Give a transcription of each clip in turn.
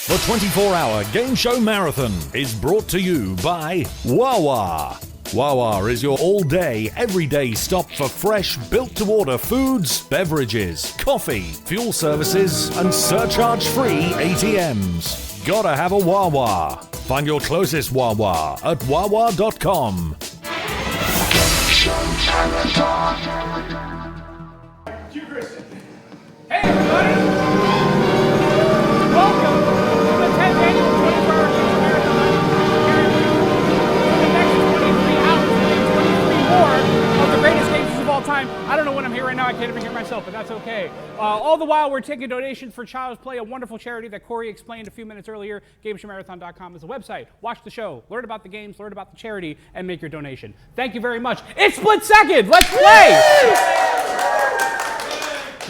The 24-hour game show marathon is brought to you by Wawa. Wawa is your all-day, everyday stop for fresh, built-to-order foods, beverages, coffee, fuel services, and surcharge-free ATMs. Gotta have a Wawa. Find your closest Wawa at wawa.com. Hey everybody! Welcome to the 10th annual 24-hour Game Show Marathon. For the next 23 hours, 23 more of the greatest game shows of all time. I don't know when I'm here right now. I can't even hear myself, but that's okay. All the while, we're taking donations for Child's Play, a wonderful charity that Corey explained a few minutes earlier. GameShowMarathon.com is the website. Watch the show, learn about the games, learn about the charity, and make your donation. Thank you very much. It's Split Second. Let's play!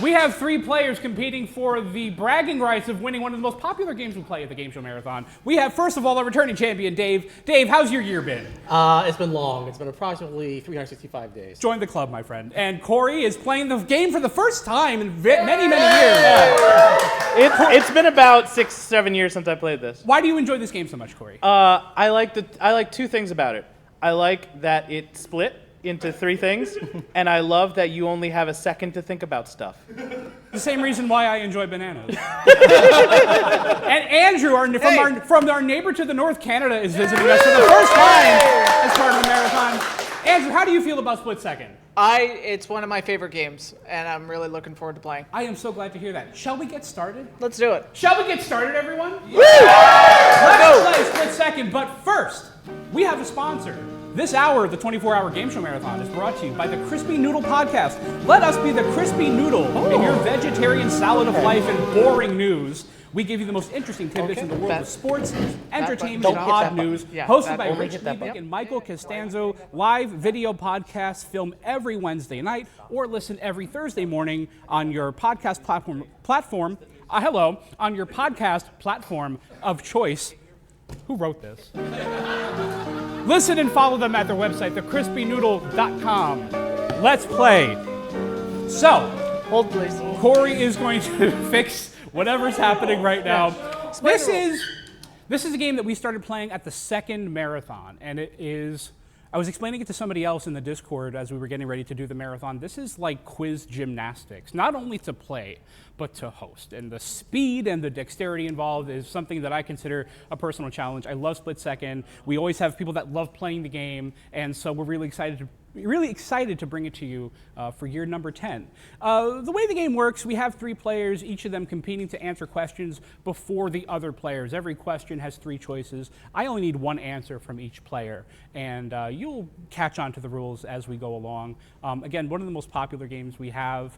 We have 3 players competing for the bragging rights of winning one of the most popular games we play at the Game Show Marathon. We have, first of all, our returning champion, Dave. Dave, how's your year been? It's been long. It's been approximately 365 days. Join the club, my friend. And Corey is playing the game for the first time in many years. It's been about 6-7 years since I played this. Why do you enjoy this game so much, Corey? I like 2 things about it. I like that it split into 3 things, and I love that you only have a second to think about stuff. The same reason why I enjoy bananas. And Andrew, from our neighbor to the north, Canada, is visiting us for the first time as part of the marathon. Andrew, how do you feel about Split Second? It's one of my favorite games, and I'm really looking forward to playing. I am so glad to hear that. Shall we get started? Let's do it. Shall we get started, everyone? Woo! Let's play Split Second, but first, we have a sponsor. This hour of the 24-hour Game Show Marathon is brought to you by the Crispy Noodle Podcast. Let us be the Crispy Noodle in your vegetarian salad of life and boring news. We give you the most interesting tidbits in the world of sports, entertainment, and odd news. Hosted by Rich Liebig and Michael Costanzo. Live video podcasts filmed every Wednesday night or listen every Thursday morning on your podcast platform. On your podcast platform of choice. Who wrote this? Listen and follow them at their website, thecrispynoodle.com. Let's play. So, Hold, please. Corey is going to fix whatever's happening right now. This is a game that we started playing at the second marathon, and it is. I was explaining it to somebody else in the Discord as we were getting ready to do the marathon. This is like quiz gymnastics, not only to play, but to host. And the speed and the dexterity involved is something that I consider a personal challenge. I love Split Second. We always have people that love playing the game, and so we're really excited to bring it to you for year number 10. The way the game works, we have 3 players, each of them competing to answer questions before the other players. Every question has 3 choices. I only need 1 answer from each player, and you'll catch on to the rules as we go along. Again, one of the most popular games we have.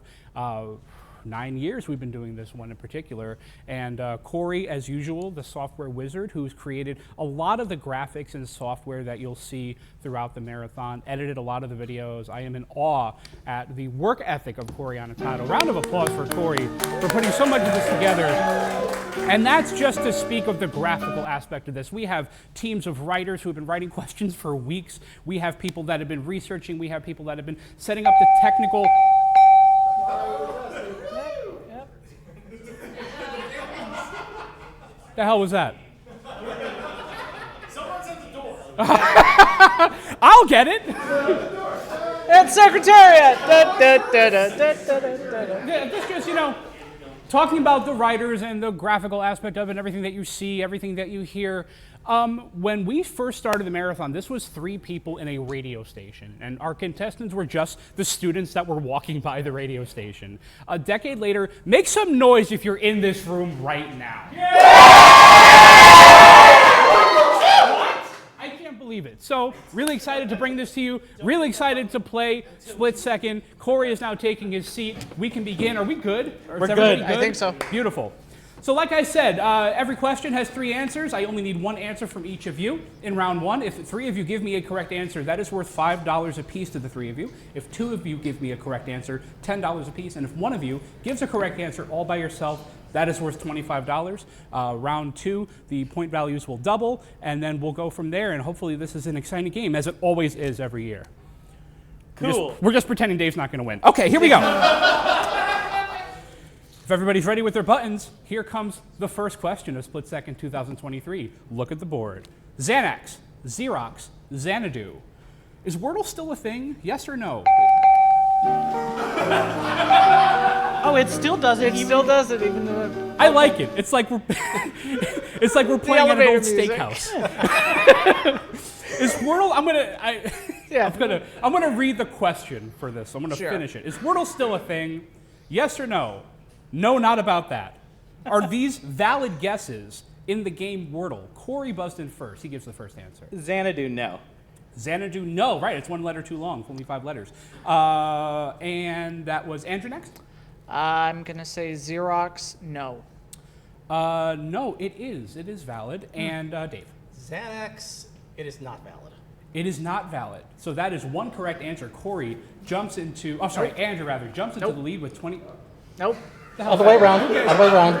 9 years we've been doing this one in particular, and Corey, as usual, the software wizard who's created a lot of the graphics and software that you'll see throughout the marathon, edited a lot of the videos. I am in awe at the work ethic of Corey Anatato. Round of applause for Corey for putting so much of this together. And that's just to speak of the graphical aspect of this. We have teams of writers who have been writing questions for weeks. We have people that have been researching. We have people that have been setting up the technical. The hell was that? Someone's at the door. I'll get it. It's Secretariat! This just, talking about the writers and the graphical aspect of it, and everything that you see, everything that you hear. When we first started the marathon, this was 3 people in a radio station, and our contestants were just the students that were walking by the radio station. A decade later, make some noise if you're in this room right now. What? I can't believe it. So, really excited to bring this to you. Really excited to play Split Second. Corey is now taking his seat. We can begin. Are we good? We're good. I think so. Beautiful. So like I said, every question has 3 answers. I only need 1 answer from each of you in round 1. If 3 of you give me a correct answer, that is worth $5 apiece to the 3 of you. If 2 of you give me a correct answer, $10 apiece. And if 1 of you gives a correct answer all by yourself, that is worth $25. Round 2, the point values will double, and then we'll go from there. And hopefully this is an exciting game, as it always is every year. Cool. We're just pretending Dave's not going to win. Okay, here we go. If everybody's ready with their buttons, here comes the first question of Split Second 2023. Look at the board. Xanax, Xerox, Xanadu. Is Wordle still a thing? Yes or no? Oh, it still does it. It still does it, even though. I like it. It's like we're it's like we're playing at an elevator old music. steakhouse. Is Wordle? Yeah. I'm gonna read the question for this. I'm gonna Sure. finish it. Is Wordle still a thing? Yes or no? No, not about that. Are these valid guesses in the game Wordle? Corey buzzed in first. He gives the first answer. Xanadu, no. Xanadu, no. Right, it's one letter too long. Only 5 letters. And that was Andrew next. I'm gonna say Xerox. No. No, it is. It is valid. And Dave. Xanax, it is not valid. It is not valid. So that is one correct answer. Corey jumps into, Andrew rather, jumps into the lead with 20. Nope. All the way around. All the way around.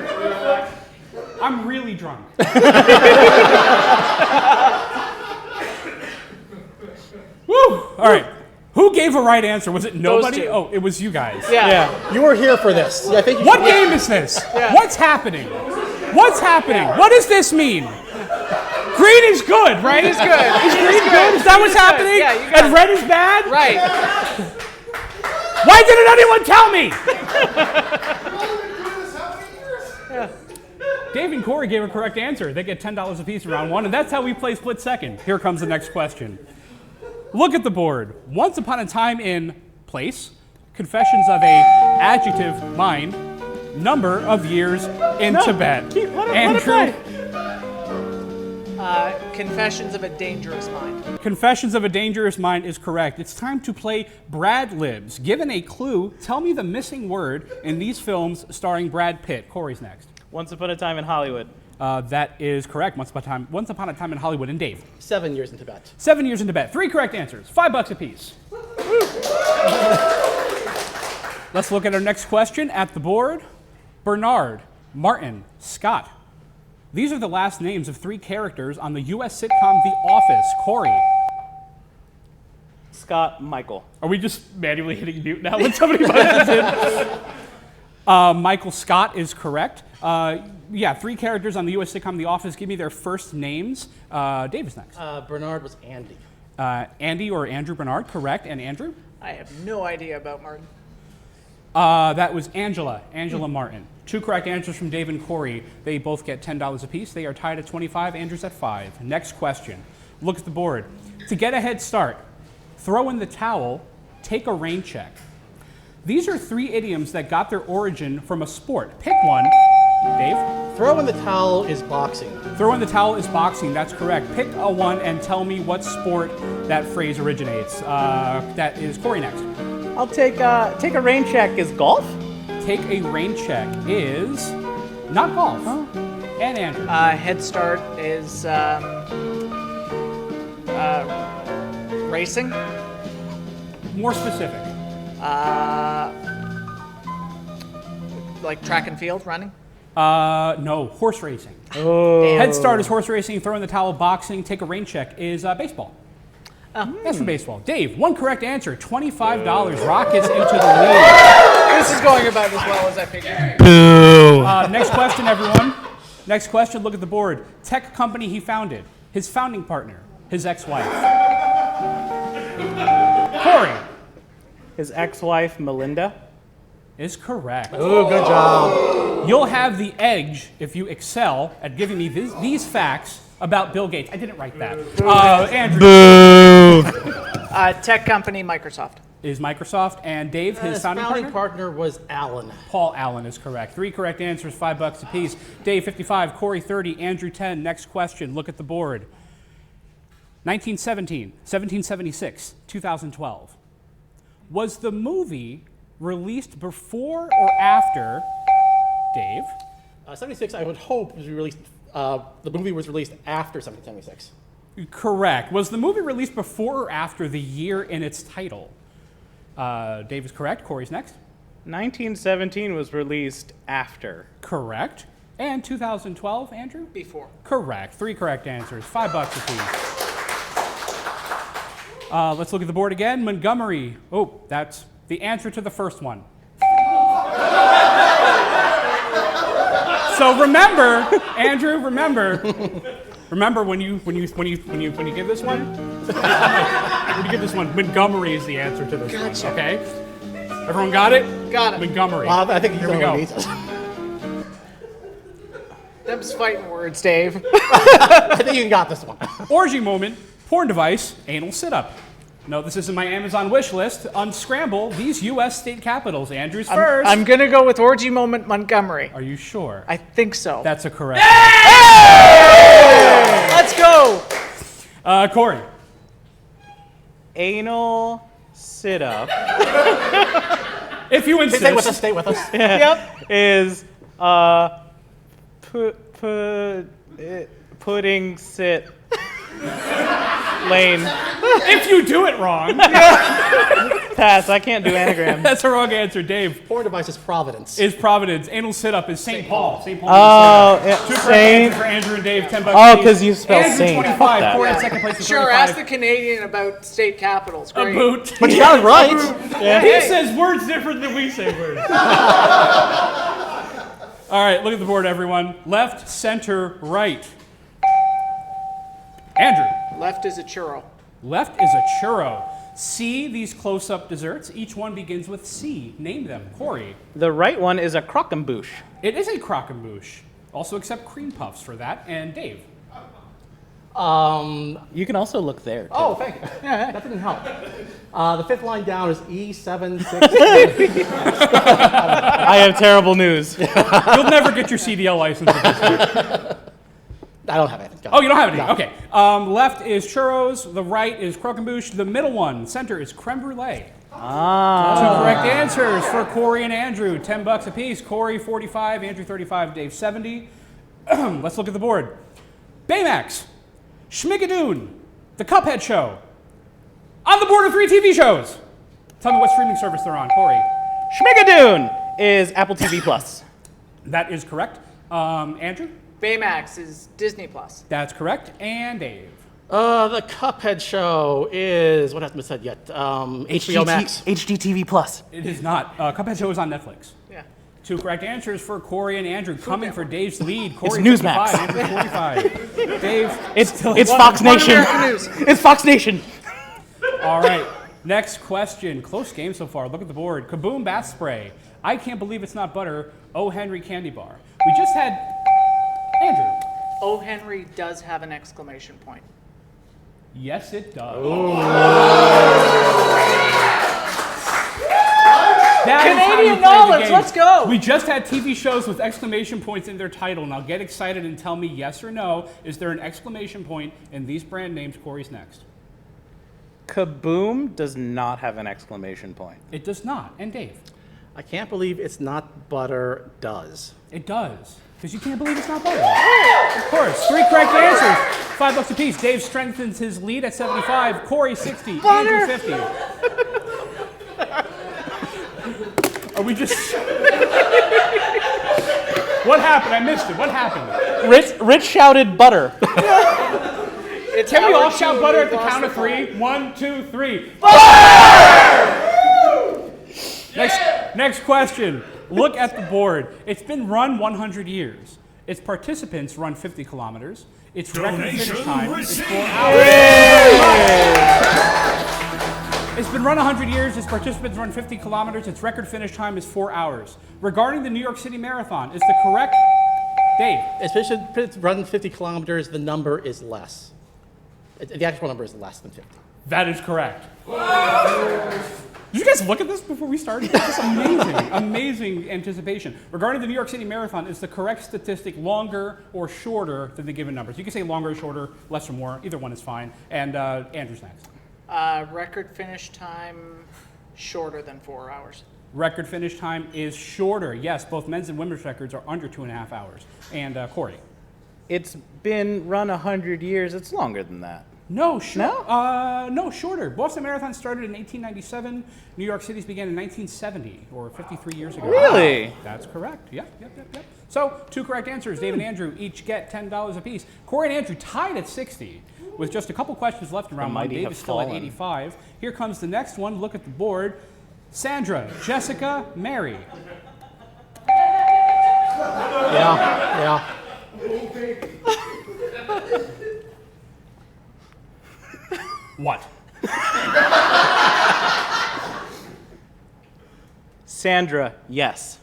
I'm really drunk. Woo! All right. Who gave a right answer? Was it nobody? two. Oh, it was you guys. Yeah. You were here for this. I think you What should- game is this? Yeah. What's happening? What's happening? What does this mean? Green is good, right? It's good. Is green good? Is that what's happening? Yeah, you got and it. red is bad? Right. Why didn't anyone tell me? Dave and Corey gave a correct answer. They get $10 apiece in round 1, and that's how we play Split Second. Here comes the next question. Look at the board. Once upon a time in place, confessions of a adjective mind, number of years in Tibet. Let it Andrew, play. Confessions of a Dangerous Mind. Confessions of a Dangerous Mind is correct. It's time to play Brad Libs. Given a clue, tell me the missing word in these films starring Brad Pitt. Corey's next. Once Upon a Time in Hollywood. That is correct. Once upon a time in Hollywood. And Dave. 7 years in Tibet. 7 years in Tibet. 3 correct answers. $5 apiece. Let's look at our next question at the board. Bernard, Martin, Scott. These are the last names of 3 characters on the U.S. sitcom The Office. Corey. Scott, Michael. Are we just manually hitting mute now when somebody buzzes in? Michael Scott is correct. 3 characters on the U.S. sitcom The Office. Give me their first names. Dave is next. Bernard was Andy. Andy or Andrew Bernard, correct. And Andrew? I have no idea about Martin. That was Angela Martin. 2 correct answers from Dave and Corey. They both get $10 apiece. They are tied at 25. Andrew's at 5. Next question. Look at the board. To get a head start, throw in the towel, take a rain check. These are 3 idioms that got their origin from a sport. Pick one. Dave? Throw in the towel is boxing. Throw in the towel is boxing. That's correct. Pick a one and tell me what sport that phrase originates. That is Corey next. I'll take a rain check is golf. Take a rain check is not golf. And Andrew. Head Start is racing. More specific. Like track and field, running. No, horse racing. Head start is horse racing. Throw in the towel, boxing. Take a rain check is baseball. That's for baseball. Dave, 1 correct answer. $25. Rockets into the lead. This is going about as well as I figured. Next question, everyone. Next question. Look at the board. Tech company he founded. His founding partner. His ex-wife. Corey His ex-wife, Melinda. is correct. Oh, good job. You'll have the edge if you excel at giving me these facts about Bill Gates. I didn't write that. Andrew Tech company, Microsoft. is Microsoft, and Dave, his His founding partner? was Alan. Paul Allen is correct. 3 correct answers, $5 apiece. Dave, 55, Corey, 30, Andrew, 10. Next question, look at the board. 1917, 1776, 2012. Was the movie released before or after, Dave? 76, I would hope, was released. The movie was released after 1776. Correct. Was the movie released before or after the year in its title? Dave is correct. Corey's next. 1917 was released after. Correct. And 2012, Andrew? Before. Correct. 3 correct answers. $5 apiece. Let's look at the board again. Montgomery. Oh, that's the answer to the first one. So remember, Andrew, remember when you give this one? When you give this one, Montgomery is the answer to this one, okay? Everyone got it? Got it. Montgomery. I think Here we go. Them's fighting words, Dave. I think you got this one. Orgy moment, porn device, anal sit-up. No, this isn't my Amazon wish list. Unscramble these U.S. state capitals. Andrew's first. I'm gonna go with orgy moment Montgomery. Are you sure? I think so. That's a correct. Let's go. Corey. Anal sit-up If you insist. Stay with us. Yep. is pudding sit lane. If you do it wrong. Pass. I can't do anagram. That's a wrong answer. Dave. Porn device is Providence. Is Providence. Anal sit-up is St. Paul. St. Paul. Oh, yeah, Two correct Saint. answers for Andrew and Dave. $10. Oh, each. 'cause you spell Andrew, Saint. 25. Fuck that. Corey in second place with Sure, 35. ask the Canadian about state capitals. A Great. boot. But you got it right. He says words different than we say words. All right, look at the board, everyone. Left, center, right. Andrew. Left is a churro. Left is a churro. See these close-up desserts. Each one begins with C. Name them. Corey. The right one is a croquembouche. It is a croquembouche. Also accept cream puffs for that. And Dave. You can also look there. Too. Oh, thank you. That didn't help. The fifth line down is E76. I have terrible news. You'll never get your CDL license with this year. I don't have anything. Oh, you don't have any? No. Okay. Left is churros. The right is croquembouche. The middle one, center, is creme brulee. Two correct answers for Corey and Andrew. $10 apiece. Corey 45, Andrew 35, Dave 70. Let's look at the board. Baymax, Schmigadoon, The Cuphead Show. On the board of 3 TV shows. Tell me what streaming service they're on, Corey. Schmigadoon is Apple TV Plus. That is correct. Andrew? Baymax is Disney Plus. That's correct. And Dave? The Cuphead Show is, what hasn't been said yet? HBO Max. HGTV Plus. It is not. Cuphead Show is on Netflix. Yeah. 2 correct answers for Corey and Andrew. Coming for Dave's lead. Corey Newsmax. 55, Andrew 45. Dave, It's Fox Nation. American News. It's Fox Nation. all right. Next question. Close game so far. Look at the board. Kaboom bath spray. I can't believe it's not butter. O. Henry candy bar. We just had Andrew. O. Henry does have an exclamation point. Yes, it does. That is how you Canadian play the knowledge, game. let's go. We just had TV shows with exclamation points in their title. Now get excited and tell me yes or no. Is there an exclamation point in these brand names? Corey's next. Kaboom does not have an exclamation point. It does not. And Dave? I can't believe it's not butter does. It does. Because you can't believe it's not butter. Of course. 3 correct answers. $5 apiece. Dave strengthens his lead at 75. Corey 60. Andrew 50. Are we just... What happened? I missed it. What happened? Rich shouted butter. Can we all shout butter at the count of 3? 1, 2, 3. Next question. Look at the board. It's been run 100 years. Its participants run 50 kilometers. Its record finish time is 4 hours. It's been run 100 years. Its participants run 50 kilometers. Its record finish time is 4 hours. Regarding the New York City Marathon, is the correct... Dave? Especially if it's run 50 kilometers, the number is less. The actual number is less than 50. That is correct. Did you guys look at this before we started? This is amazing, amazing anticipation. Regarding the New York City Marathon, is the correct statistic longer or shorter than the given numbers? You can say longer or shorter, less or more. Either one is fine. And Andrew's next. Record finish time shorter than 4 hours. Record finish time is shorter. Yes, both men's and women's records are under 2.5 hours. And Corey. It's been run 100 years. It's longer than that. No, no, shorter. Boston Marathon started in 1897. New York City's began in 1970, or 53 years ago. Really? Wow. That's correct. Yep. So, 2 correct answers. Dave and Andrew each get $10 apiece. Corey and Andrew tied at 60, with just a couple questions left in round 1. Dave is still at 85. Here comes the next one. Look at the board. Sandra, Jessica, Mary. Yeah. What? Sandra, yes.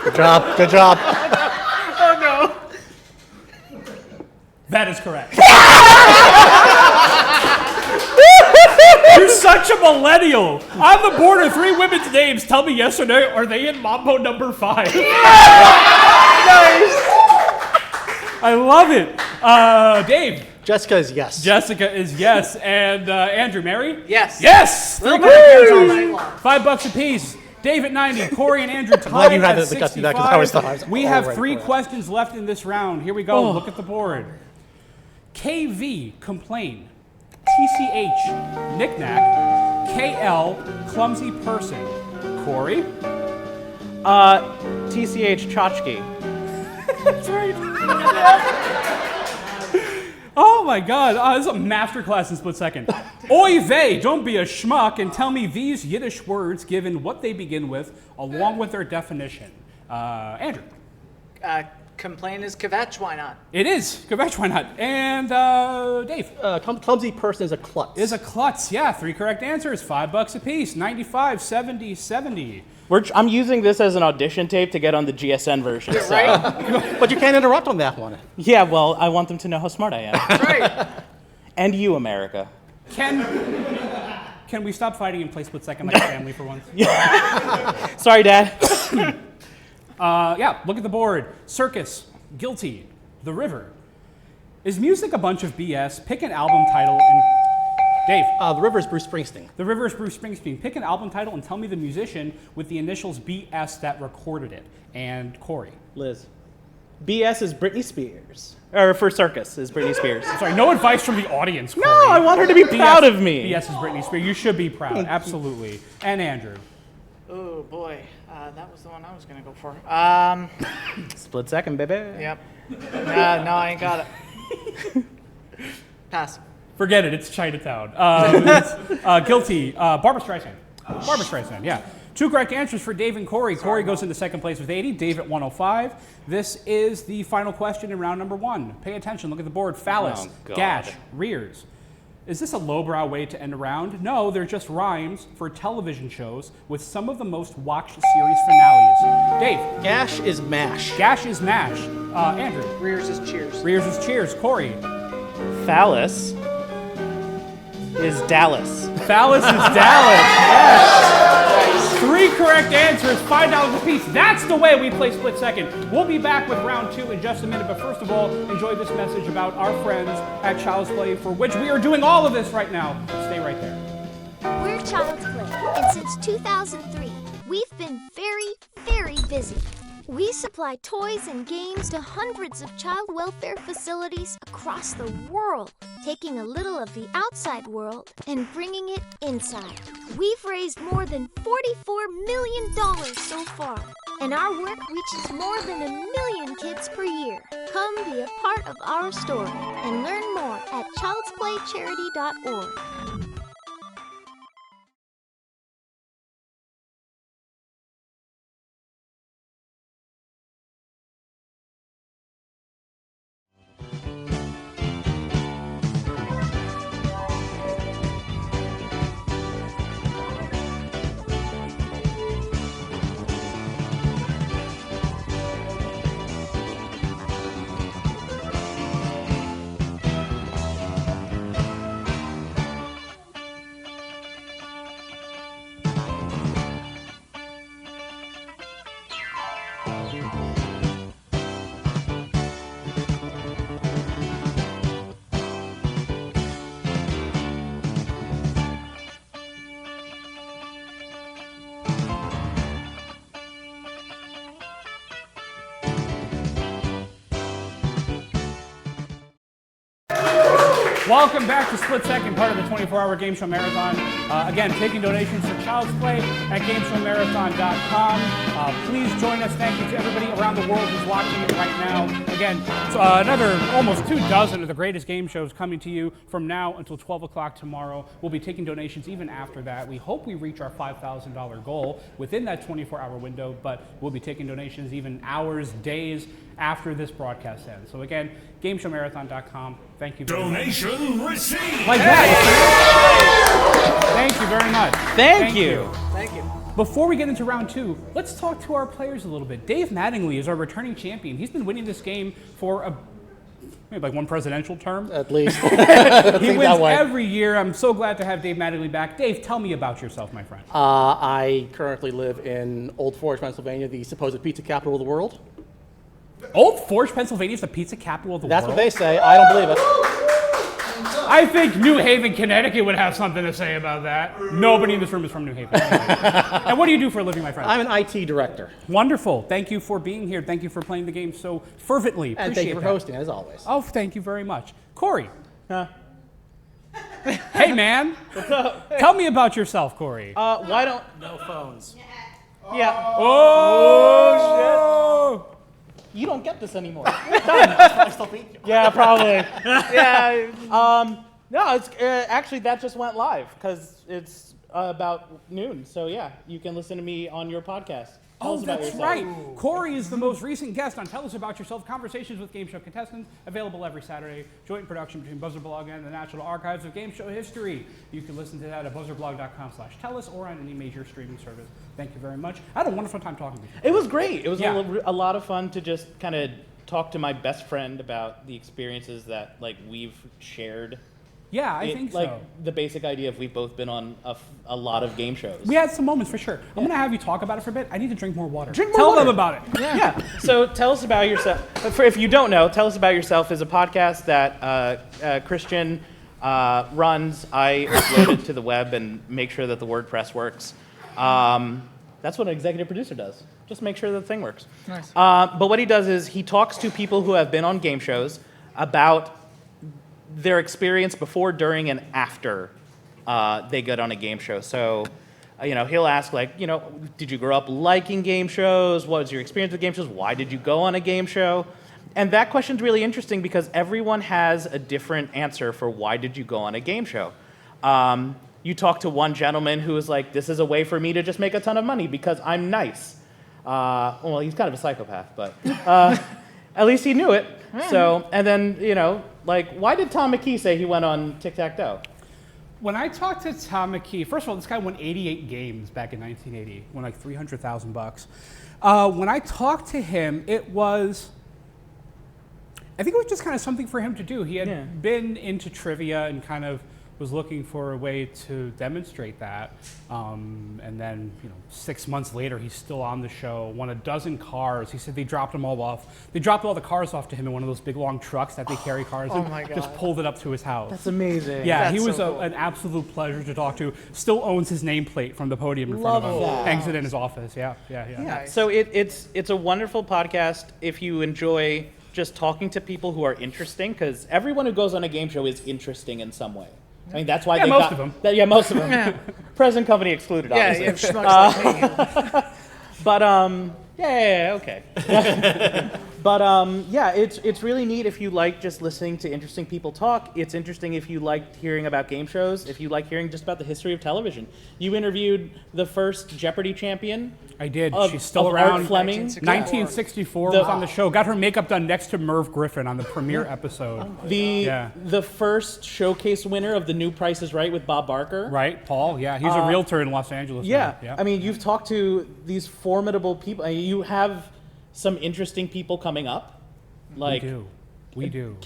Good job. Good job. That is correct. You're such a millennial. On the border, 3 women's names. Tell me yes or no. Are they in Mambo number 5? Nice. I love it. Dave. Jessica is yes. Jessica is yes. And Andrew, Mary? Yes. Yes! Little Mermaids all night long. $5 apiece. Dave at 90, Corey and Andrew tied glad you had at the guts to do that, 'cause I was 65. We all have right 3 for it. questions left in this round. Here we go. Look at the board. KV, complain. TCH, knickknack. KL, clumsy person. Corey? TCH, tchotchke. That's right. Oh my God, this is a masterclass in split second. Oy vey, don't be a schmuck and tell me these Yiddish words given what they begin with along with their definition. Andrew. Complain is kvetch, why not? It is. Kvetch, why not? And Dave. Clumsy person is a klutz. Is a klutz. Yeah, 3 correct answers. $5 apiece. 95, 70, 70. I'm using this as an audition tape to get on the GSN version. So. Right? But you can't interrupt on that one. Yeah, well, I want them to know how smart I am. That's right. And you, America. Can we stop fighting and play split second like a family for once? Sorry, Dad. Yeah, look at the board. Circus, guilty, the river. Is music a bunch of BS? Pick an album title and... Dave. The River is Bruce Springsteen. The River is Bruce Springsteen. Pick an album title and tell me the musician with the initials BS that recorded it. And Corey. Liz. BS is Britney Spears. Or for circus is Britney Spears. Sorry, no advice from the audience, Corey. No, I want her to be proud of me. BS is Britney Spears. You should be proud, absolutely. And Andrew. Oh boy, that was the one I was gonna go for. Split second, baby. Yep. No, I ain't got it. Pass. Forget it, it's Chinatown. Guilty, Barbra Streisand. Barbra Streisand, yeah. 2 correct answers for Dave and Corey. Corey goes into second place with 80, Dave at 105. This is the final question in round number 1. Pay attention, look at the board. Phallus, gash, rears. Is this a lowbrow way to end a round? No, they're just rhymes for television shows with some of the most watched series finales. Dave. Gash is mash. Gash is mash. Andrew. Rears is cheers. Rears is cheers. Corey. Phallus is Dallas. Phallus is Dallas. Yes. 3 correct answers, $5 apiece. That's the way we play split second. We'll be back with round 2 in just a minute, but first of all, enjoy this message about our friends at Child's Play, for which we are doing all of this right now. Stay right there. We're Child's Play, and since 2003, we've been very, very busy. We supply toys and games to hundreds of child welfare facilities across the world, taking a little of the outside world and bringing it inside. We've raised more than $44 million so far, and our work reaches more than 1 million kids per year. Come be a part of our story and learn more at childsplaycharity.org. Welcome back to Split Second, part of the 24-hour Game Show Marathon. Again, taking donations for Child's Play at GameShowMarathon.com. Please join us. Thank you to everybody around the world who's watching it right now. Again, another almost 24 of the greatest game shows coming to you from now until 12 o'clock tomorrow. We'll be taking donations even after that. We hope we reach our $5,000 goal within that 24-hour window, but we'll be taking donations even hours, days after this broadcast ends. So again, GameShowMarathon.com. Thank you very much. Donation received. Like that. Thank you very much. Thank you. Thank you. Before we get into round two, let's talk to our players a little bit. Dave Mattingly is our returning champion. He's been winning this game for maybe like one presidential term. At least. He wins every year. I'm so glad to have Dave Mattingly back. Dave, tell me about yourself, my friend. I currently live in Old Forge, Pennsylvania, the supposed pizza capital of the world. Old Forge, Pennsylvania is the pizza capital of the That's world? what they say. I don't believe it. I think New Haven, Connecticut would have something to say about that. Nobody in this room is from New Haven. And what do you do for a living, my friend? I'm an IT director. Wonderful. Thank you for being here. Thank you for playing the game so fervently. And thank you for that. hosting, as always. Oh, thank you very much. Corey. Hey, man. Tell me about yourself, Corey. Why don't... No phones. Yeah. Oh, You don't get this anymore. I still beat you. Yeah, probably. Yeah. No, it's actually that just went live because it's about noon. So yeah, you can listen to me on your podcast. Tell us about that's yourself. right. Corey is the most recent guest on Tell Us About Yourself, Conversations with Game Show Contestants, available every Saturday. Joint production between Buzzer Blog and the National Archives of Game Show History. You can listen to that at buzzerblog.com/tellus or on any major streaming service. Thank you very much. I had a wonderful time talking to you. It was great. It was Yeah. a lot of fun to just kind of talk to my best friend about the experiences that like we've shared. Yeah, I think like so. the basic idea of we've both been on a lot of game shows. We had some moments for sure. I'm going to have you talk about it for a bit. I need to drink more water. Drink more Tell water. them about it. Yeah. So tell us about yourself. If you don't know, Tell Us About Yourself is a podcast that Christian runs. I upload it to the web and make sure that the WordPress works. That's what an executive producer does. Just make sure that the thing works. Nice. But what he does is he talks to people who have been on game shows about their experience before, during, and after they get on a game show. So, he'll ask like, did you grow up liking game shows? What was your experience with game shows? Why did you go on a game show? And that question's really interesting because everyone has a different answer for why did you go on a game show. You talk to one gentleman who was like, this is a way for me to just make a ton of money because I'm nice. Well, he's kind of a psychopath, but at least he knew it. So, and then, why did Tom McKee say he went on Tic-Tac-Toe? When I talked to Tom McKee, first of all, this guy won 88 games back in 1980, won like $300,000. When I talked to him, I think it was just kind of something for him to do. He had been into trivia and kind of was looking for a way to demonstrate that. And then, 6 months later, he's still on the show, won a dozen cars. He said they dropped them all off. They dropped all the cars off to him in one of those big long trucks that they carry cars in. my God. Just pulled it up to his house. That's amazing. Yeah, That's he was so cool. an absolute pleasure to talk to. Still owns his nameplate from the podium in front of him. that. Hangs it in his office. Yeah. Nice. So it's a wonderful podcast if you enjoy just talking to people who are interesting, because everyone who goes on a game show is interesting in some way. I mean, that's why Yeah, they most got of them. Yeah, most of them. Yeah. Present company excluded, Yeah, obviously. you have schmucks like me. But okay. But it's really neat if you like just listening to interesting people talk. It's interesting if you like hearing about game shows. If you like hearing just about the history of television. You interviewed the first Jeopardy champion. I did. Of- She's still of around. Art Fleming. 1964 was on the show. Got her makeup done next to Merv Griffin on the premiere episode. The first showcase winner of The New Price is Right with Bob Barker. Right, Paul? Yeah, he's a realtor in Los Angeles. Yeah. now. I mean, you've talked to these formidable people. You have some interesting people coming up. Like, we do.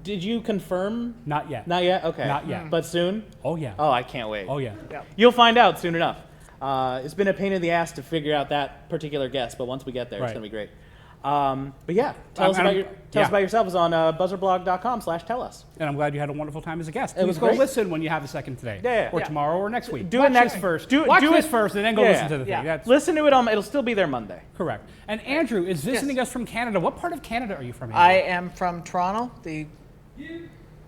Did you confirm? Not yet. Not yet? Okay. Not yet. But soon? Oh yeah. Oh, I can't wait. Oh yeah. You'll find out soon enough. It's been a pain in the ass to figure out that particular guest, but once we get there, it's Right. going to be great. But yeah, tell us about yourself. It's on buzzerblog.com/tellus. And I'm glad you had a wonderful time as a guest. It was Please go great. listen when you have a second today. Yeah. Or Yeah. tomorrow or next week. Do Watch it next this first. Do Watch it this first and then go listen to the thing. That's Listen to it on. It'll still be there Monday. correct. And Andrew is visiting us from Canada. What part of Canada are you from, Andrew? I am from Toronto, the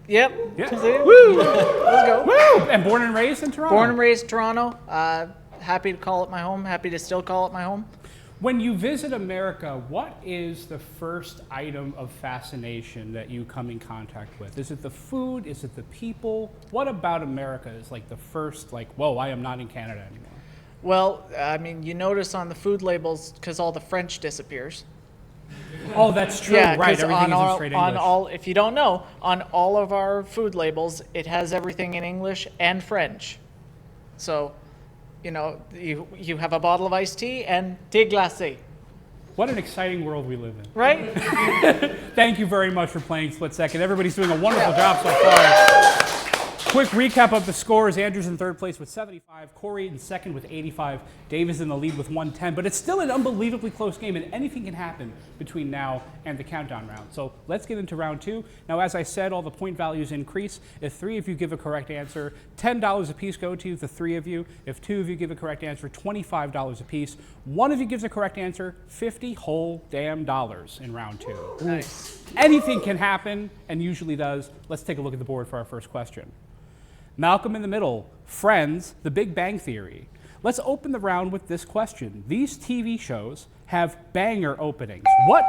Yep. Yeah. Woo! Let's go. Woo! And born and raised in Toronto. Born and raised Toronto. Happy to call it my home. Happy to still call it my home. When you visit America, what is the first item of fascination that you come in contact with? Is it the food? Is it the people? What about America is like the first, like, whoa, I am not in Canada anymore? Well, I mean, you notice on the food labels because all the French disappears. Oh, that's true. Yeah, Right, 'cause everything is in straight English. if you don't know, on all of our food labels, it has everything in English and French. So, you know, you have a bottle of iced tea and thé glacé, What an exciting world we live in. right? Thank you very much for playing Split Second. Everybody's doing a wonderful job so far. Quick recap of the scores. Andrew's in third place with 75. Corey in second with 85. Dave is in the lead with 110. But it's still an unbelievably close game, and anything can happen between now and the countdown round. So let's get into round two. Now, as I said, all the point values increase. If 3 of you give a correct answer, $10 apiece go to the 3 of you. If 2 of you give a correct answer, $25 apiece. 1 of you gives a correct answer, $50 whole damn dollars in round two. Nice. Anything can happen, and usually does. Let's take a look at the board for our first question. Malcolm in the Middle, Friends, The Big Bang Theory. Let's open the round with this question. These TV shows have banger openings. What,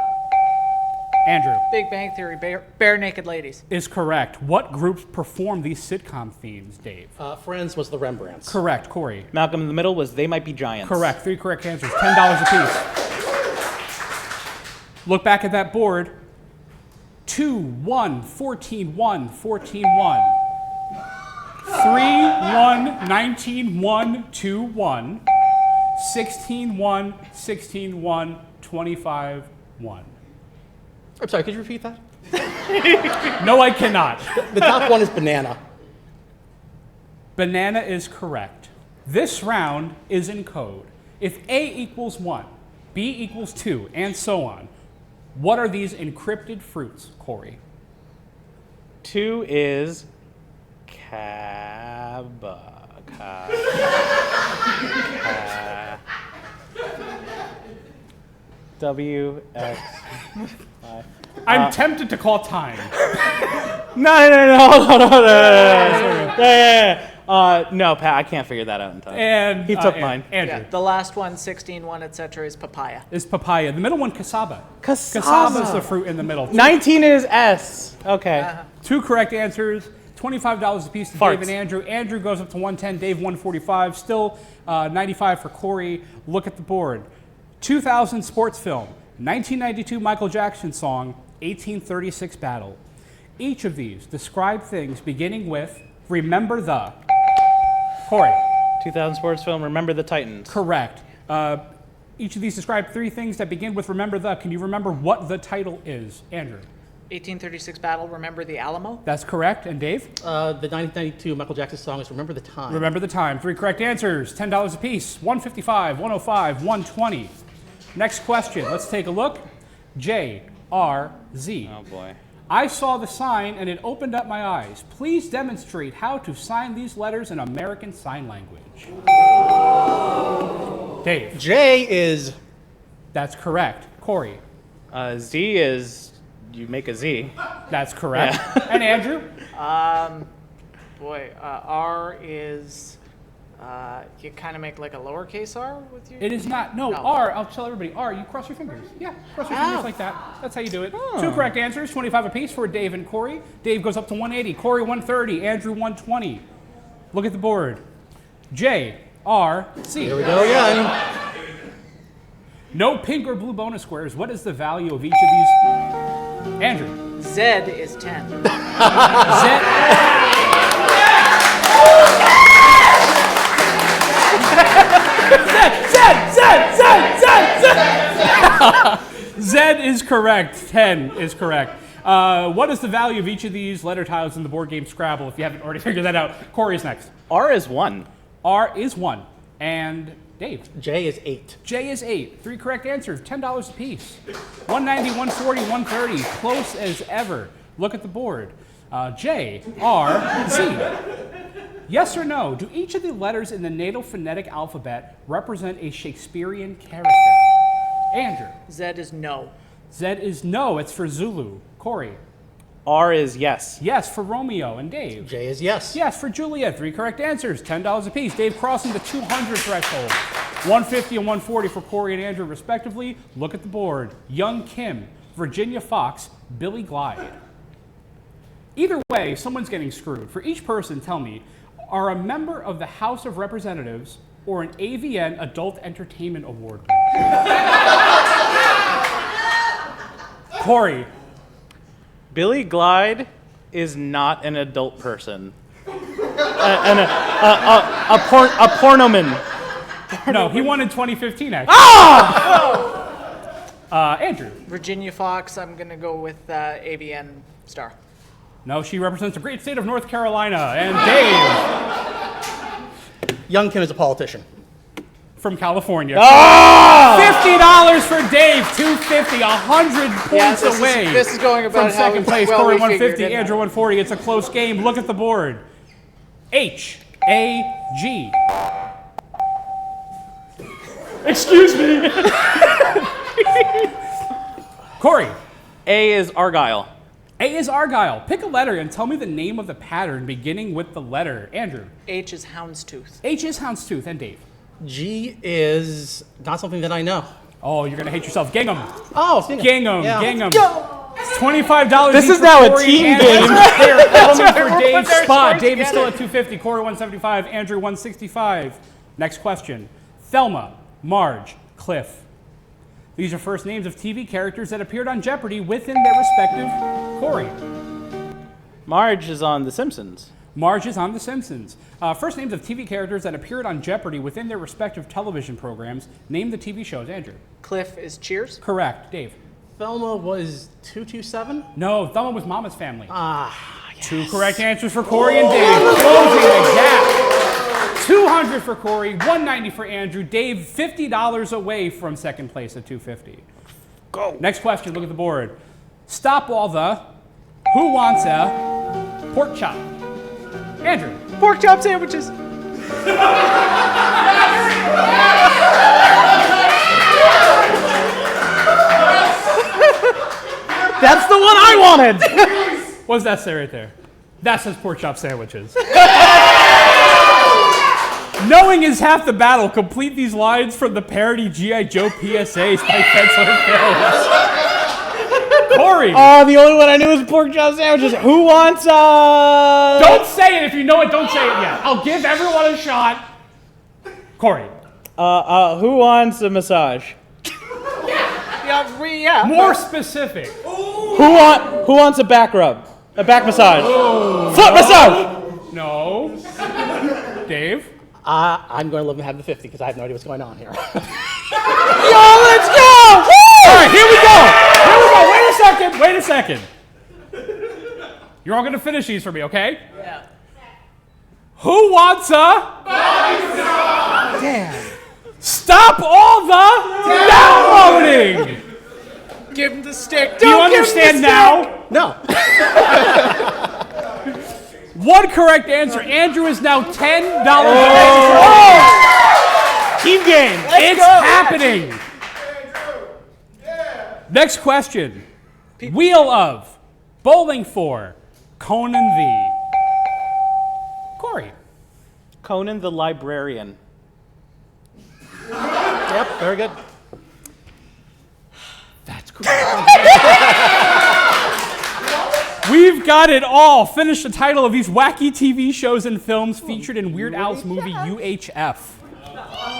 Andrew, Big Bang Theory, bare naked ladies. is correct? What groups perform these sitcom themes, Dave? Friends was the Rembrandts. Correct, Corey. Malcolm in the Middle was They Might Be Giants. Correct, 3 correct answers, $10 apiece. Look back at that board. 2, 1, 14, 1, 14, 1. 3, 1, 19, 1, 2, 1. 16, 1, 16, 1, 25, 1. I'm sorry, could you repeat that? No, I cannot. The top one is banana. Banana is correct. This round is in code. If A equals 1, B equals 2, and so on, what are these encrypted fruits, Corey? 2 is W X. I'm tempted to call time. No. No, Pat, I can't figure that out in time. And He took mine. Andrew. Yeah, the last one, 16, 1, etc., is papaya. Is papaya. The middle one, cassava. Cassava. Cassava is the fruit in the middle. 19 is S. Okay. 2 correct answers, $25 apiece to Farts. Dave and Andrew. Andrew goes up to 110, Dave 145, still 95 for Corey. Look at the board. 2000 sports film, 1992 Michael Jackson song, 1836 battle. Each of these describe things beginning with remember the. Corey. 2000 sports film, Remember the Titans. Correct. Each of these describe 3 things that begin with remember the. Can you remember what the title is, Andrew? 1836 battle, remember the Alamo? That's correct. And Dave? The 1992 Michael Jackson song is Remember the Time. Remember the time. 3 correct answers, $10 apiece. 155, 105, 120. Next question. Let's take a look. J-R-Z. Oh boy. I saw the sign and it opened up my eyes. Please demonstrate how to sign these letters in American Sign Language. Dave. J is That's correct. Corey. Z is you make a Z. That's correct. And Andrew? R is, you kind of make like a lowercase r with your... It is not. No, No. R. I'll tell everybody. R. You cross your fingers. Yeah, cross your fingers like that. That's how you do it. 2 correct answers, 25 apiece for Dave and Corey. Dave goes up to 180. Corey 130. Andrew 120. Look at the board. J R C. Here we go again. No pink or blue bonus squares. What is the value of each of these? Andrew. Z is 10. Z. Z is correct. 10 is correct. What is the value of each of these letter tiles in the board game Scrabble? If you haven't already figured that out, Corey's next. R is 1. R is 1. And Dave. J is 8. J is 8. 3 correct answers, $10 apiece. 190, 140, 130, close as ever. Look at the board. J, R, Z. Yes or no, do each of the letters in the natal phonetic alphabet represent a Shakespearean character? Andrew. Z is no. Z is no, it's for Zulu. Corey. R is yes. Yes for Romeo and Dave. J is yes. Yes for Juliet. 3 correct answers, $10 apiece. Dave crossing the 200 threshold. 150 and 140 for Corey and Andrew, respectively. Look at the board. Young Kim, Virginia Fox, Billy Glide. Either way, someone's getting screwed. For each person, tell me, are a member of the House of Representatives or an AVN Adult Entertainment Award winner? Corey. Billy Glide is not an adult person. A pornoman. No, he won in 2015, actually. Andrew. Virginia Fox, I'm going to go with AVN star. No, she represents the great state of North Carolina. And Dave. Young Kim is a politician. From California. Oh! $50 for Dave, 250, 100 points away. This is going about from second place. well Corey we 150, figured, Andrew 140. It's a close game. Look at the board. H-A-G. Excuse me. Corey. A is Argyle. A is Argyle. Pick a letter and tell me the name of the pattern beginning with the letter. Andrew. H is Houndstooth. H is Houndstooth. And Dave. G is not something that I know. Oh, you're going to hate yourself. Gingham. Oh, Gingham. Yeah. Gingham. It's $25. This each is for now a Corey team and game. Element for We're Dave's putting our spot. scores Dave is still together. at 250. Corey 175. Andrew 165. Next question. Thelma, Marge, Cliff. These are first names of TV characters that appeared on Jeopardy within their respective. Corey. Marge is on The Simpsons. Marge is on The Simpsons. First names of TV characters that appeared on Jeopardy within their respective television programs. Name the TV shows. Andrew. Cliff is Cheers. Correct. Dave. Thelma was 227? No, Thelma was Mama's Family. Yes. 2 correct answers for Corey and Dave, closing the gap. 200 for Corey, 190 for Andrew. Dave, $50 away from second place at 250. Go. Next question, look at the board. Stop all the, who wants a pork chop? Andrew. Pork chop sandwiches. That's the one I wanted. What does that say right there? That says pork chop sandwiches. Knowing is half the battle. Complete these lines from the parody G.I. Joe PSAs by Penciler Films. Corey. Oh, the only one I knew was pork chop sandwiches. Who wants Don't say it if you know it. Don't say it yet. I'll give everyone a shot. Corey. Who wants a massage? Yeah. More specific. Who wants a back rub? A back massage? Foot massage. No. Dave. I'm going to live and have the 50 because I have no idea what's going on here. Yo, let's go! Woo! All right, here we go. Wait a second. You're all going to finish these for me, okay? Yeah. Who wants a... Damn. Stop all the downloading! Give him the stick. Do you understand now? No. 1 correct answer. Andrew is now $10. Team game. It's happening. Next question. Wheel of, bowling for, Conan the. Corey. Conan the Librarian. Yep, very good. That's great. We've got it all. Finish the title of these wacky TV shows and films featured in Weird Al's movie UHF.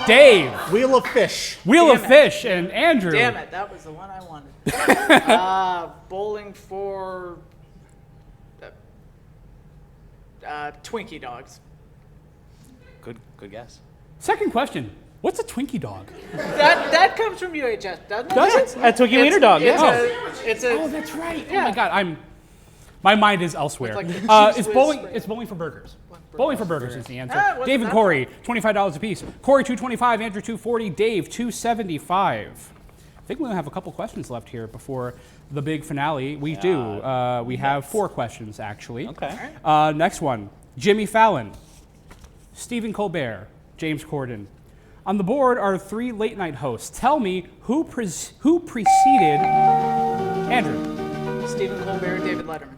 Dave. Wheel of Fish. Wheel of Fish and Andrew. Damn it, that was the one I wanted. Bowling for Twinkie dogs. Good guess. Second question. What's a Twinkie dog? That comes from UHF, doesn't it? Does it? A Twinkie Wiener dog. It's Yeah. it's a Oh, that's right. Yeah. Oh my God, my mind is elsewhere. With, like, the It's cheese bowling. whiz. It's bowling for burgers. Bowling for burgers is the answer. wasn't Dave and that Corey, $25 apiece. Corey $225, Andrew $240, Dave $275. I think we only have a couple questions left here before the big finale. We do. We have 4 questions actually. Okay. Next one: Jimmy Fallon, Stephen Colbert, James Corden. On the board are 3 late night hosts. Tell me who preceded Andrew. Stephen Colbert, David Letterman.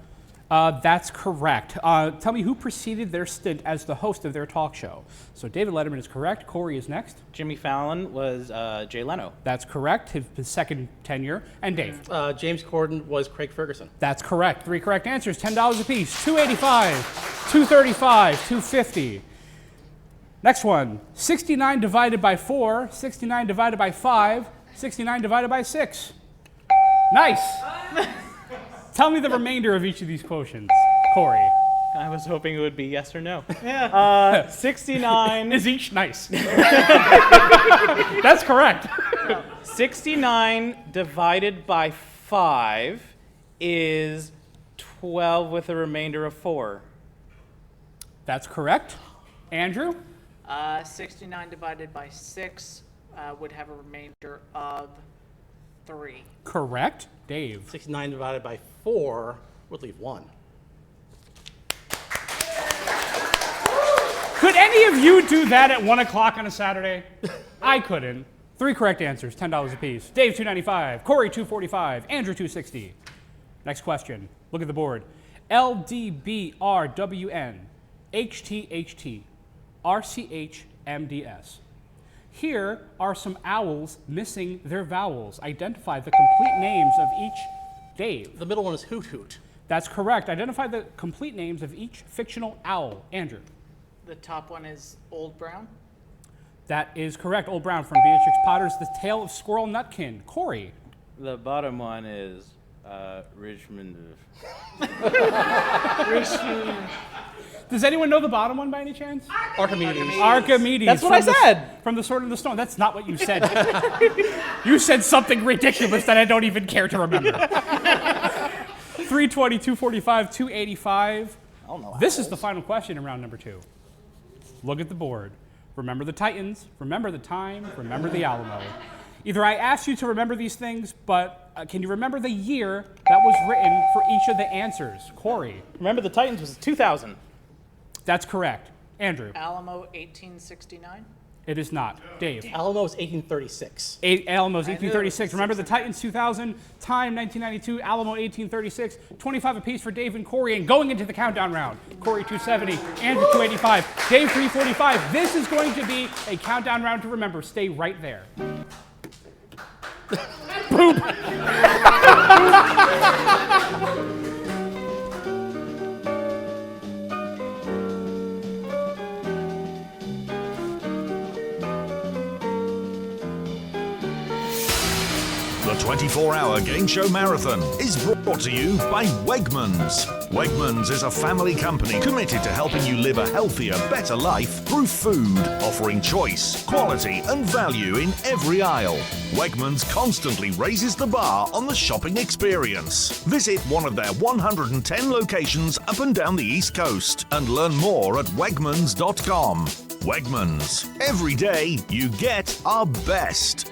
That's correct. Tell me who preceded their stint as the host of their talk show. So David Letterman is correct. Corey is next. Jimmy Fallon was Jay Leno. That's correct. His second tenure. And Dave. James Corden was Craig Ferguson. That's correct. 3 correct answers. $10 apiece. $285, $235, $250. Next one. 69 divided by 4, 69 divided by 5, 69 divided by 6. Nice. Tell me the remainder of each of these quotients. Corey. I was hoping it would be yes or no. Yeah. 69 Is each nice? That's correct. 69 divided by 5 is 12 with a remainder of 4. That's correct. Andrew? 69 divided by 6 would have a remainder of 3. Correct. Dave? 69 divided by 4 would leave 1. Could any of you do that at 1 o'clock on a Saturday? I couldn't. 3 correct answers, $10 apiece. Dave, $295. Corey, $245. Andrew, $260. Next question. Look at the board. LDBRWN, HTHT, RCHMDS. Here are some owls missing their vowels. Identify the complete names of each. Dave. The middle one is Hoot Hoot. That's correct. Identify the complete names of each fictional owl. Andrew. The top one is Old Brown. That is correct. Old Brown from Beatrix Potter's The Tale of Squirrel Nutkin. Corey. The bottom one is Richmond. Does anyone know the bottom one by any chance? Archimedes. Archimedes. That's what I said. From The Sword and the Stone. That's not what you said. You said something ridiculous that I don't even care to remember. 320, 245, 285. This is the final question in round number 2. Look at the board. Remember the Titans, remember the time, remember the Alamo. Either I asked you to remember these things, but can you remember the year that was written for each of the answers? Corey. Remember the Titans was 2000. That's correct. Andrew. Alamo, 1869. It is not. Dave. Alamo is 1836. Alamo's 1836. Remember the Titans 2000, Time 1992, Alamo 1836. 25 apiece for Dave and Corey. And going into the countdown round, Corey 270, Andrew 285, Dave 345. This is going to be a countdown round to remember. Stay right there. Boop. The 24-hour game show marathon is brought to you by Wegmans. Wegmans is a family company committed to helping you live a healthier, better life through food, offering choice, quality, and value in every aisle. Wegmans constantly raises the bar on the shopping experience. Visit one of their 110 locations up and down the East Coast and learn more at Wegmans.com. Wegmans. Every day you get our best.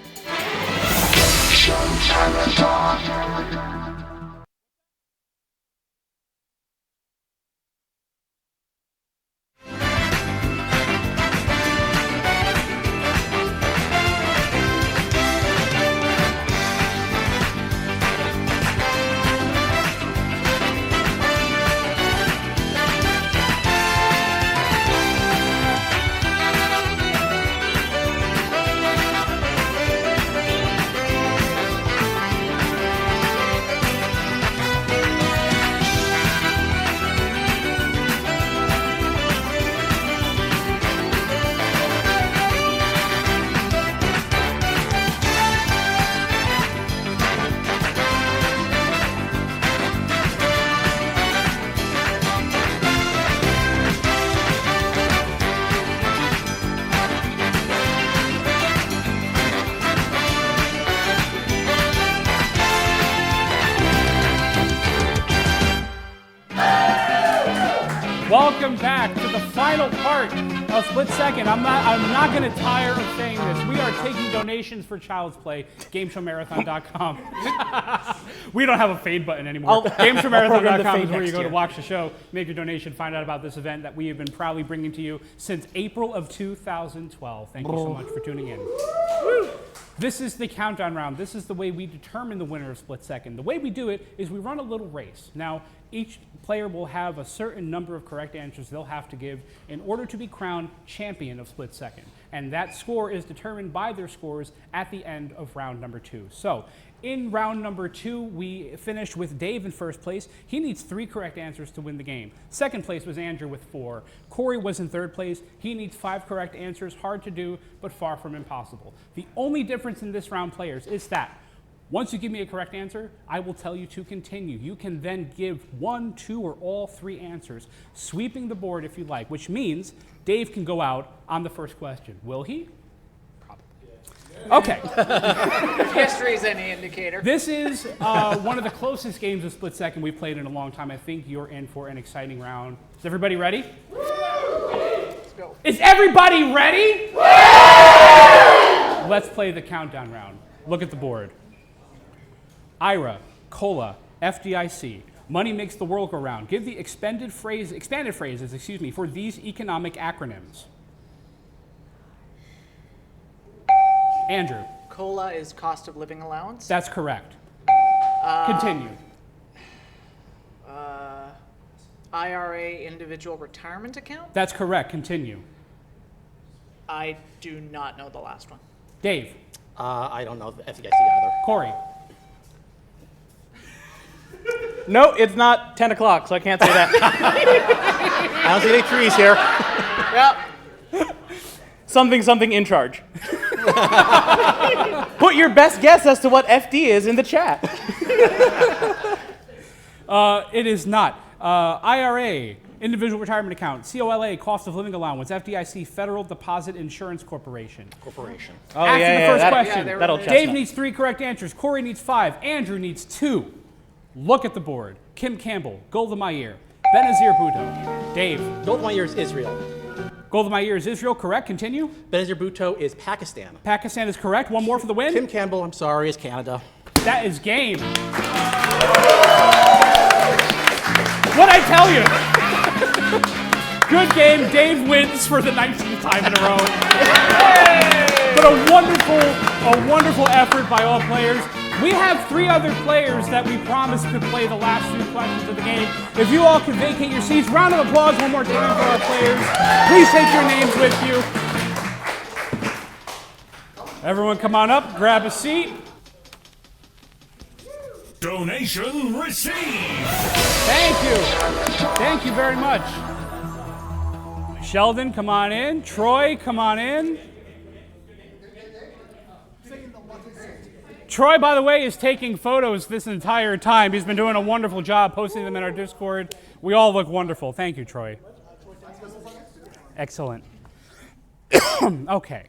Welcome back to the final part of Split Second. I'm not going to tire of saying this. We are taking donations for Child's Play. GameShowMarathon.com. We don't have a fade button anymore. GameShowMarathon.com is where you go to watch the show, make your donation, find out about this event that we have been proudly bringing to you since April of 2012. Thank you so much for tuning in. This is the countdown round. This is the way we determine the winner of Split Second. The way we do it is we run a little race. Now, Each player will have a certain number of correct answers they'll have to give in order to be crowned champion of split second. And that score is determined by their scores at the end of round number 2. So in round number 2, we finished with Dave in first place. He needs 3 correct answers to win the game. Second place was Andrew with 4. Corey was in third place. He needs 5 correct answers. Hard to do, but far from impossible. The only difference in this round, players, is that once you give me a correct answer, I will tell you to continue. You can then give 1, 2, or all 3 answers, sweeping the board if you like, which means Dave can go out on the first question. Will he? Probably. Okay. If history is any indicator. This is one of the closest games of split second we've played in a long time. I think you're in for an exciting round. Is everybody ready? Let's go. Is everybody ready? Let's play the countdown round. Look at the board. IRA, COLA, FDIC. Money makes the world go round. Give the expanded phrases, for these economic acronyms. Andrew. COLA is cost of living allowance. That's correct. Continue. IRA, individual retirement account. That's correct. Continue. I do not know the last one. Dave. I don't know the FDIC either. Corey. No, it's not 10 o'clock, so I can't say that. I don't see any trees here. Yep. something in charge. Put your best guess as to what FD is in the chat. It is not. IRA, individual retirement account. COLA, cost of living allowance. FDIC, Federal Deposit Insurance Corporation. Oh, After the first that, question, they were that'll related. Dave chestnut. needs 3 correct answers. Corey needs 5. Andrew needs 2. Look at the board. Kim Campbell, Golda Meir, Benazir Bhutto. Dave. Gold my year is Israel. Golda Meir is Israel, correct. Continue. Benazir Bhutto is Pakistan. Pakistan is correct. One more for the win. Kim Campbell, I'm sorry, is Canada. That is game. What'd I tell you? Good game. Dave wins for the 19th time in a row. But a wonderful effort by all players. We have 3 other players that we promised could play the last few questions of the game. If you all could vacate your seats, round of applause one more time for our players. Please take your names with you. Everyone come on up, grab a seat. Donation received. Thank you. Thank you very much. Sheldon, come on in. Troy, come on in. Troy, by the way, is taking photos this entire time. He's been doing a wonderful job posting them in our Discord. We all look wonderful. Thank you, Troy. Excellent. Okay.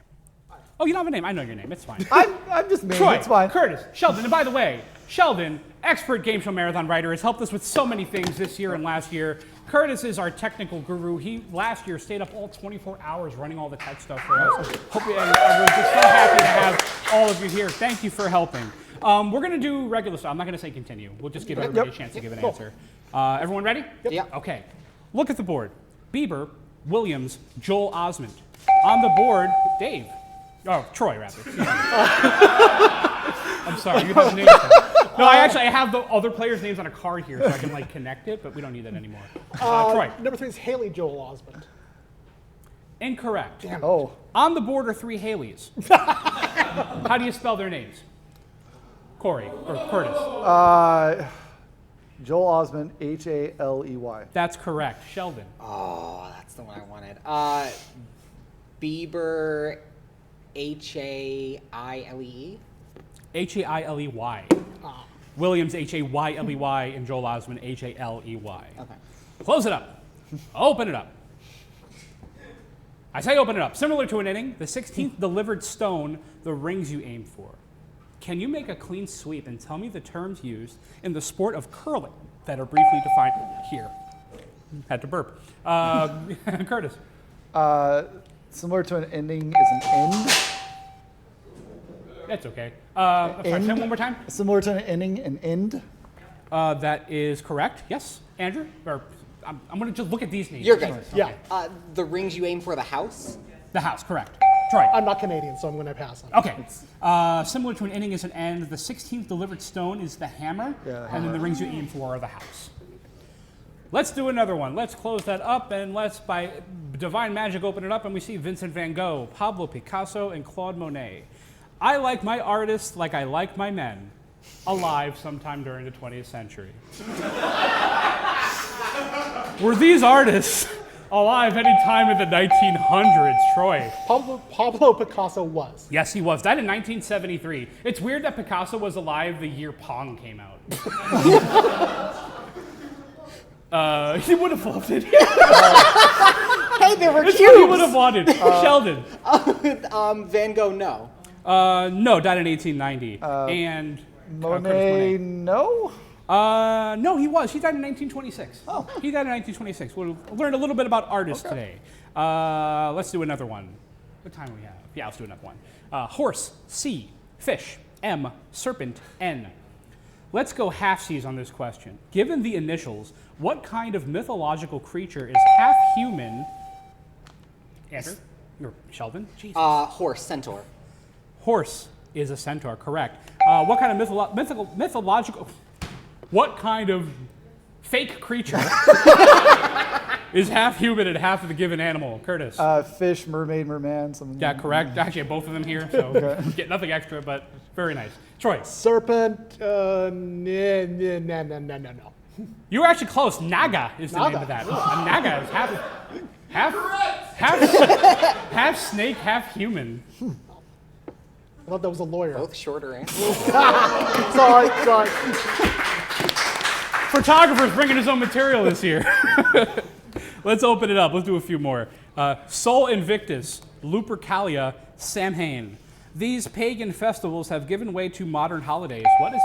Oh, you don't have a name. I know your name. It's fine. I'm just me. Troy, It's fine. Curtis, Sheldon, and by the way, Sheldon, expert game show marathon writer, has helped us with so many things this year and last year. Curtis is our technical guru. He last year stayed up all 24 hours running all the tech stuff for us. Hope you, and we're just so happy to have all of you here. Thank you for helping. We're going to do regular stuff. I'm not going to say continue. We'll just give everybody a chance to give an answer. Everyone ready? Yep. Yeah. Okay. Look at the board. Bieber, Williams, Joel Osment. On the board, Dave. Oh, Troy, rather. Excuse me. I'm sorry. You have the names. No, I have the other players' names on a card here, so I can connect it, but we don't need that anymore. Troy. Number 3 is Haley Joel Osmond. Incorrect. Damn. Oh. On the board are 3 Haleys. How do you spell their names? Corey or Curtis. Joel Osmond, Haley. That's correct. Sheldon. Oh, that's the one I wanted. Bieber, Haile. Hailey. Williams, Hayley, and Joel Osmond, Haley. Okay. Close it up. Open it up. I say open it up. Similar to an inning, the 16th delivered stone, the rings you aim for. Can you make a clean sweep and tell me the terms used in the sport of curling that are briefly defined here? Had to burp. Curtis. Similar to an ending is an end. That's okay. Sorry, say it one more time. Similar to an ending, an end. That is correct. Yes, Andrew. Or I'm going to just look at these names. You're good. Okay. Yeah. The rings you aim for the house? The house. Correct. Troy. I'm not Canadian, so I'm going to pass on. Okay. Similar to an inning is an end. The 16th delivered stone is the hammer, Yeah, the and then the rings you aim for are the house. Let's do another one. Let's close that up and let's, by divine magic, open it up and we see Vincent van Gogh, Pablo Picasso, and Claude Monet. I like my artists like I like my men, alive sometime during the 20th century. Were these artists alive any time in the 1900s, Troy? Pablo Picasso was. Yes, he was. Died in 1973. It's weird that Picasso was alive the year Pong came out. He would have loved it. Hey, they were That's cute. what he would have wanted. Sheldon. Van Gogh, no. No, died in 1890. And Monet, no? no, he was. He died in 1926. Oh. He died in 1926. We'll learn a little bit about artists today. Let's do another one. What time do we have? Yeah, let's do another one. Horse, C. Fish, M. Serpent, N. Let's go half-C's on this question. Given the initials, what kind of mythological creature is half human? Andrew? Or Sheldon? Jesus. Horse, centaur. Horse is a centaur, correct. What kind of mythological... What kind of fake creature is half human and half of the given animal? Curtis? Fish, mermaid, merman, something. Yeah, correct. Actually, I have both of them here, so get nothing extra, but very nice. Troy? Serpent, no. You were actually close. Naga is the name of that. A Naga is half snake, half human. I thought that was a lawyer. Both shorter answers. Sorry. Photographer's bringing his own material this year. Let's open it up. Let's do a few more. Sol Invictus, Lupercalia, Samhain. These pagan festivals have given way to modern holidays. What is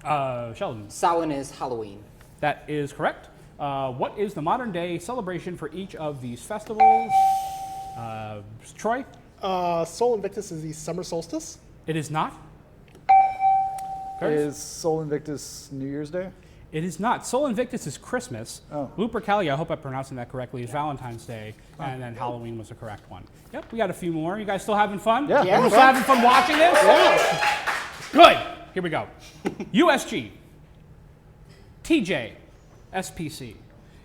the... Sheldon? Samhain is Halloween. That is correct. What is the modern day celebration for each of these festivals? Troy? Sol Invictus is the summer solstice. It is not. Is Sol Invictus New Year's Day? It is not. Sol Invictus is Christmas. Oh. Lupercalia, I hope I'm pronouncing that correctly, is Valentine's Day. And then Halloween was the correct one. Yep, we got a few more. You guys still having fun? Yeah. You still having fun watching this? Yeah. Good. Here we go. USG. TJ. SPC.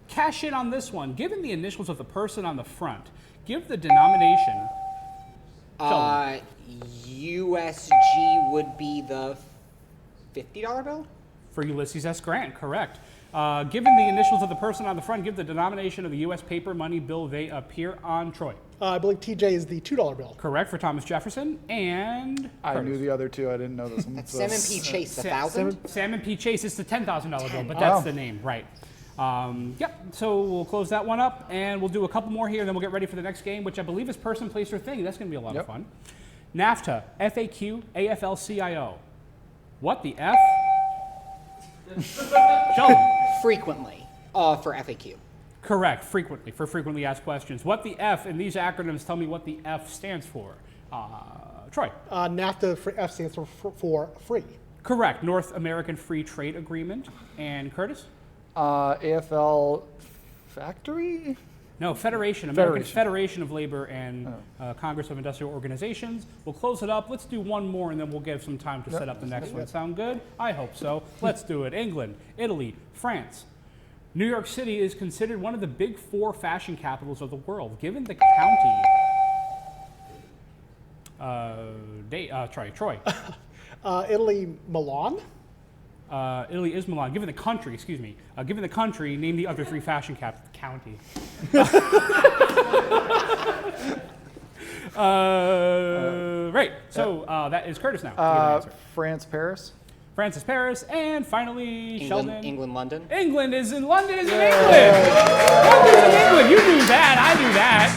Cash in on this one. Given the initials of the person on the front, give the denomination. USG would be the $50 bill? For Ulysses S. Grant, correct. Given the initials of the person on the front, give the denomination of the U.S. paper money bill they appear on. Troy. I believe TJ is the $2 bill. Correct for Thomas Jefferson. And I knew the other two. I didn't know this one. That's Salmon P. Chase, the 1,000? Salmon P. Chase is the $10,000 bill, but that's the name, right. Yep, so we'll close that one up, and we'll do a couple more here, and then we'll get ready for the next game, which I believe is person, place, or thing. That's going to be a lot of fun. NAFTA, FAQ, AFL-CIO. What the F? Sheldon. Frequently, for FAQ. Correct, frequently, for frequently asked questions. What the F, and these acronyms tell me what the F stands for. Troy. NAFTA F stands for free. Correct, North American Free Trade Agreement. And Curtis? AFL Factory? No, Federation, American Federation of Labor and Congress of Industrial Organizations. We'll close it up. Let's do one more, and then we'll give some time to set up the next one. Sound good? I hope so. Let's do it. England, Italy, France. New York City is considered one of the big four fashion capitals of the world. Given the county... Troy. Italy, Milan. Italy is Milan. Given the country, given the country, name the other three fashion county. Right. So that is Curtis now. France, Paris. France is Paris, and finally Sheldon. England, London. England is in London. Is in England. London's in England. You knew that. I knew that.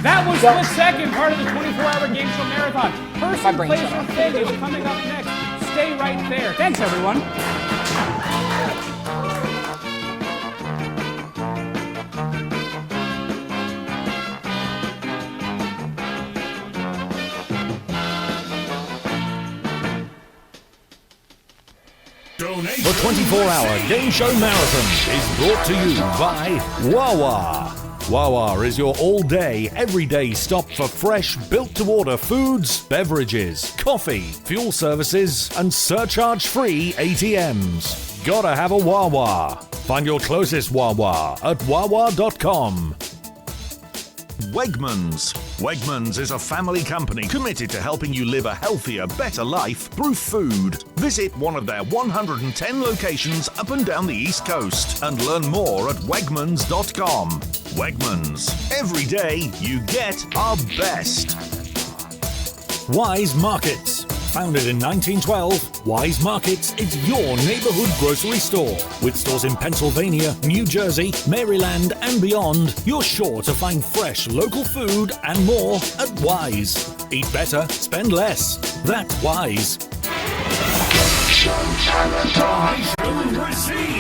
That was Split Second, part of the 24-hour game show marathon. Person, place, or thing is coming up next. Stay right there. Thanks, everyone. The 24-hour game show marathon is brought to you by Wawa. Wawa is your all-day, everyday stop for fresh, built-to-order foods, beverages, coffee, fuel services, and surcharge-free ATMs. Gotta have a Wawa. Find your closest Wawa at wawa.com. Wegmans. Wegmans is a family company committed to helping you live a healthier, better life through food. Visit one of their 110 locations up and down the East Coast and learn more at wegmans.com. Wegmans. Every day you get our best. Wise Markets. Founded in 1912, Wise Markets is your neighborhood grocery store. With stores in Pennsylvania, New Jersey, Maryland, and beyond, you're sure to find fresh local food and more at Wise. Eat better, spend less. That's Wise. Donation received.